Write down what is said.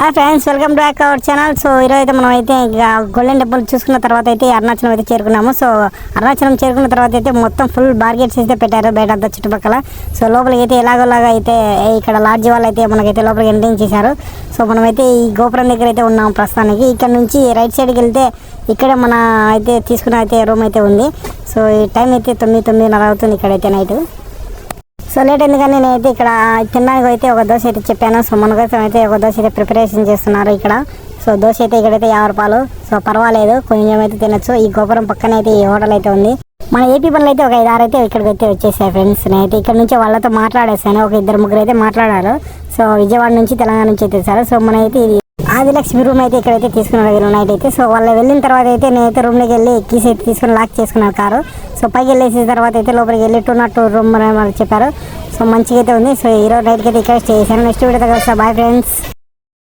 Hi friends, welcome back our channel. So ఈరోజు అయితే మనం అయితే గోల్డెన్ టెంపుల్ చూసుకున్న తర్వాత అయితే అరుణాచలం అయితే చేరుకున్నాము. సో అరుణాచలం చేరుకున్న తర్వాత అయితే మొత్తం ఫుల్ బార్గెట్స్ అయితే పెట్టారు బయట అంతా చుట్టుపక్కల. సో లోపలికి అయితే ఎలాగోలాగా అయితే ఇక్కడ లాడ్జి వాళ్ళు అయితే మనకైతే లోపలికి ఎంట్రీ చేశారు. సో మనమైతే ఈ గోపురం దగ్గర అయితే ఉన్నాము ప్రస్తుతానికి. ఇక్కడ నుంచి రైట్ సైడ్కి వెళ్తే ఇక్కడ మన అయితే తీసుకున్న అయితే రూమ్ అయితే ఉంది. సో ఈ టైం అయితే 9:30 అవుతుంది ఇక్కడైతే నైట్. సో లేట్ ఎందుకని నేనైతే ఇక్కడ తినడానికి అయితే ఒక దోశ అయితే చెప్పాను. సో మన కోసం అయితే ఒక దోశ అయితే ప్రిపరేషన్ చేస్తున్నారు ఇక్కడ. సో దోశ అయితే ఇక్కడైతే 50 రూపాయలు. సో పర్వాలేదు, కొంచెం అయితే తినచ్చు. ఈ గోపురం పక్కన అయితే ఈ హోటల్ అయితే ఉంది. మన ఏపీ పనులు అయితే ఒక 5-6 అయితే ఇక్కడికి అయితే వచ్చేసాయి ఫ్రెండ్స్. నేనైతే ఇక్కడ నుంచి వాళ్ళతో మాట్లాడేసాను. ఒక 2-3 అయితే మాట్లాడారు. సో విజయవాడ నుంచి తెలంగాణ నుంచి అయితే సార్. సో మన అయితే ఇది ఆదిలక్ష్మి రూమ్ అయితే ఇక్కడైతే తీసుకున్నారు నైట్ అయితే. సో వాళ్ళు వెళ్ళిన తర్వాత అయితే నేనైతే రూమ్లోకి వెళ్ళి కీస్ అయితే తీసుకుని లాక్ చేసుకున్నాను కారు. సో పైకి వెళ్ళేసిన తర్వాత అయితే లోపలికి వెళ్ళి 202 రూమ్ అని చెప్పారు. సో మంచిగా అయితే ఉంది. సో ఈరోజు నైట్కి అయితే ఇక్కడ స్టే చేశాను. నెక్స్ట్ వీడియోతో కలుస్తా. Bye friends.